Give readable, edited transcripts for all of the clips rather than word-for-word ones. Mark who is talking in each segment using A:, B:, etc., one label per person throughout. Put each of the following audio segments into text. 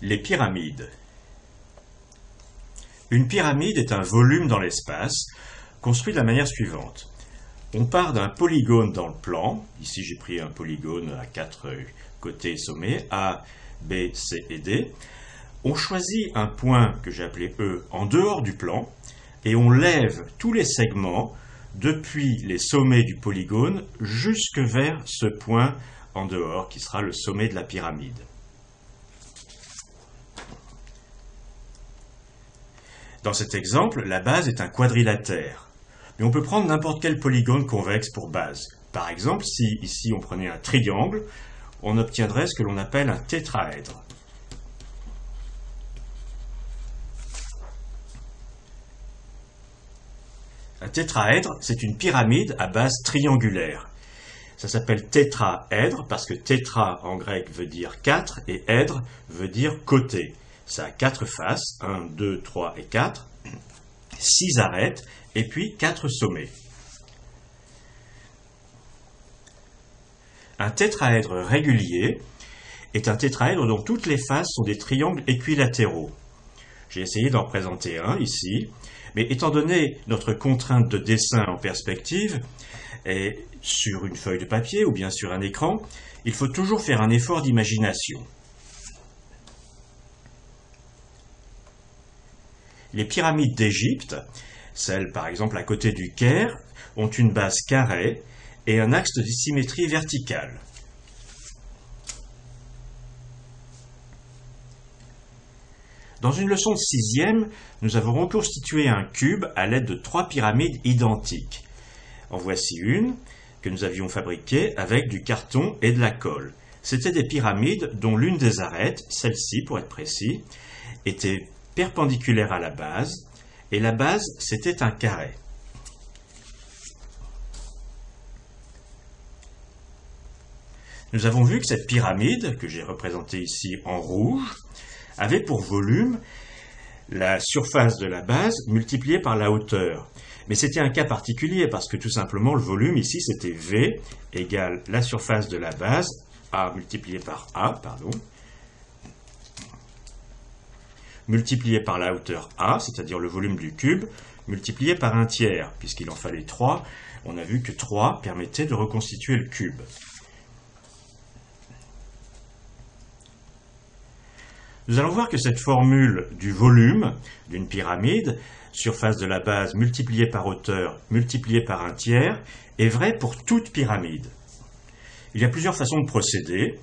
A: Les pyramides. Une pyramide est un volume dans l'espace, construit de la manière suivante. On part d'un polygone dans le plan, ici j'ai pris un polygone à 4 côtés et sommets, A, B, C et D. On choisit un point que j'ai appelé E en dehors du plan, et on lève tous les segments depuis les sommets du polygone jusque vers ce point en dehors qui sera le sommet de la pyramide. Dans cet exemple, la base est un quadrilatère. Mais on peut prendre n'importe quel polygone convexe pour base. Par exemple, si ici on prenait un triangle, on obtiendrait ce que l'on appelle un tétraèdre. Un tétraèdre, c'est une pyramide à base triangulaire. Ça s'appelle tétraèdre parce que tétra en grec veut dire 4 et èdre veut dire côté. Ça a 4 faces, 1, 2, 3 et 4, 6 arêtes et puis 4 sommets. Un tétraèdre régulier est un tétraèdre dont toutes les faces sont des triangles équilatéraux. J'ai essayé d'en présenter un ici, mais étant donné notre contrainte de dessin en perspective, et sur une feuille de papier ou bien sur un écran, il faut toujours faire un effort d'imagination. Les pyramides d'Égypte, celles par exemple à côté du Caire, ont une base carrée et un axe de symétrie verticale. Dans une leçon de 6e, nous avons reconstitué un cube à l'aide de 3 pyramides identiques. En voici une que nous avions fabriquée avec du carton et de la colle. C'étaient des pyramides dont l'une des arêtes, celle-ci pour être précis, était perpendiculaire à la base, et la base c'était un carré. Nous avons vu que cette pyramide, que j'ai représentée ici en rouge, avait pour volume la surface de la base multipliée par la hauteur. Mais c'était un cas particulier parce que tout simplement le volume ici c'était V égale la surface de la base, A multiplié par A, multiplié par la hauteur A, c'est-à-dire le volume du cube, multiplié par un tiers, puisqu'il en fallait 3. On a vu que 3 permettait de reconstituer le cube. Nous allons voir que cette formule du volume d'une pyramide, surface de la base multipliée par hauteur multipliée par un tiers, est vraie pour toute pyramide. Il y a plusieurs façons de procéder.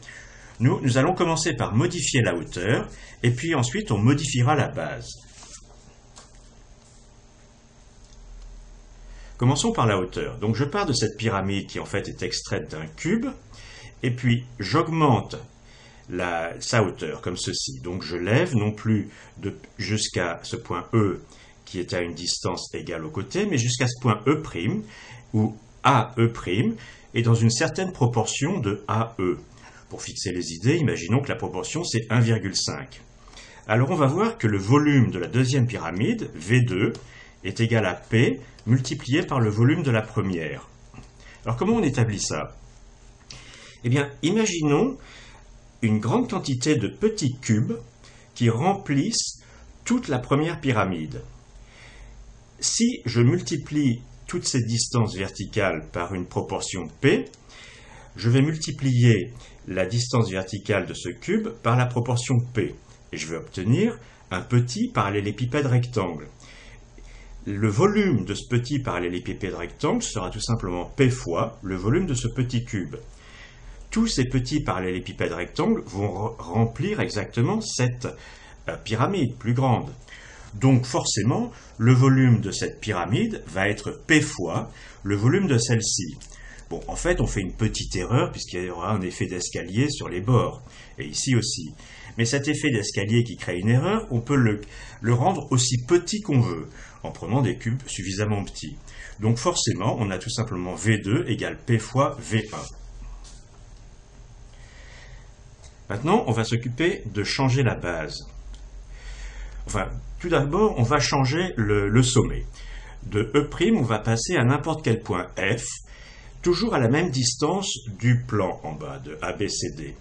A: Nous allons commencer par modifier la hauteur, et puis ensuite on modifiera la base. Commençons par la hauteur. Donc je pars de cette pyramide qui en fait est extraite d'un cube, et puis j'augmente sa hauteur, comme ceci. Donc je lève non plus jusqu'à ce point E, qui est à une distance égale au côté, mais jusqu'à ce point E', où AE' est dans une certaine proportion de AE. Pour fixer les idées, imaginons que la proportion c'est 1,5. Alors on va voir que le volume de la deuxième pyramide, V2, est égal à P multiplié par le volume de la première. Alors comment on établit ça? Eh bien, imaginons une grande quantité de petits cubes qui remplissent toute la première pyramide. Si je multiplie toutes ces distances verticales par une proportion P, je vais multiplier la distance verticale de ce cube par la proportion P. Et je vais obtenir un petit parallélépipède rectangle. Le volume de ce petit parallélépipède rectangle sera tout simplement P fois le volume de ce petit cube. Tous ces petits parallélépipèdes rectangles vont remplir exactement cette pyramide plus grande. Donc forcément, le volume de cette pyramide va être P fois le volume de celle-ci. Bon, en fait, on fait une petite erreur puisqu'il y aura un effet d'escalier sur les bords, et ici aussi. Mais cet effet d'escalier qui crée une erreur, on peut le rendre aussi petit qu'on veut, en prenant des cubes suffisamment petits. Donc forcément, on a tout simplement V2 égale P fois V1. Maintenant, on va s'occuper de changer la base. Enfin, tout d'abord, on va changer le sommet. De E', on va passer à n'importe quel point F, toujours à la même distance du plan en bas, de ABCD.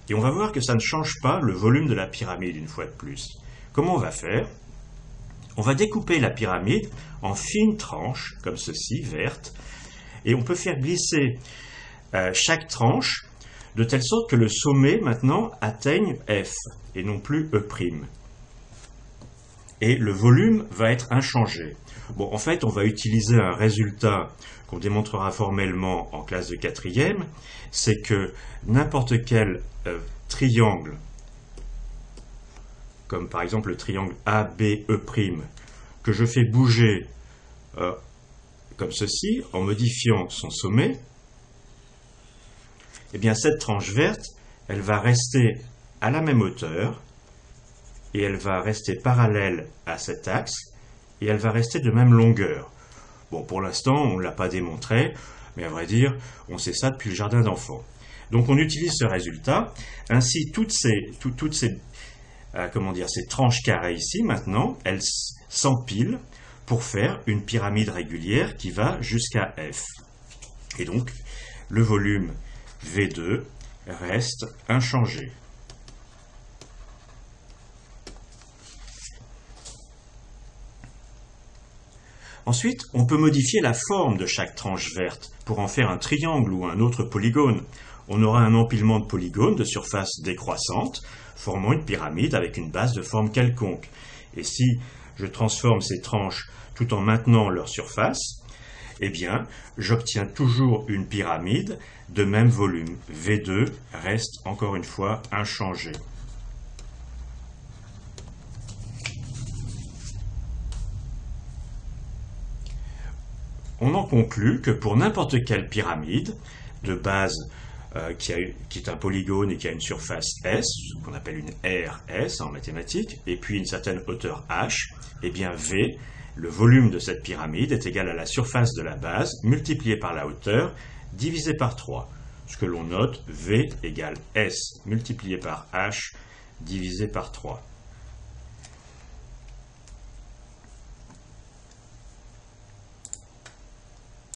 A: Et on va voir que ça ne change pas le volume de la pyramide une fois de plus. Comment on va faire? On va découper la pyramide en fines tranches, comme ceci, vertes, et on peut faire glisser chaque tranche de telle sorte que le sommet maintenant atteigne F et non plus E'. Et le volume va être inchangé. Bon, en fait, on va utiliser un résultat qu'on démontrera formellement en classe de 4e, c'est que n'importe quel triangle, comme par exemple le triangle ABE', que je fais bouger comme ceci, en modifiant son sommet, eh bien cette tranche verte, elle va rester à la même hauteur, et elle va rester parallèle à cet axe, et elle va rester de même longueur. Bon, pour l'instant, on ne l'a pas démontré, mais à vrai dire, on sait ça depuis le jardin d'enfants. Donc on utilise ce résultat. Ainsi, toutes ces tranches carrées ici, maintenant, elles s'empilent pour faire une pyramide régulière qui va jusqu'à F. Et donc, le volume V2 reste inchangé. Ensuite, on peut modifier la forme de chaque tranche verte pour en faire un triangle ou un autre polygone. On aura un empilement de polygones de surface décroissante, formant une pyramide avec une base de forme quelconque. Et si je transforme ces tranches tout en maintenant leur surface, eh bien, j'obtiens toujours une pyramide de même volume. V2 reste encore une fois inchangé. On en conclut que pour n'importe quelle pyramide de base qui est un polygone et qui a une surface S, ce qu'on appelle une RS en mathématiques, et puis une certaine hauteur H, eh bien V, le volume de cette pyramide, est égal à la surface de la base multipliée par la hauteur divisé par 3. Ce que l'on note, V égale S multiplié par H divisé par 3.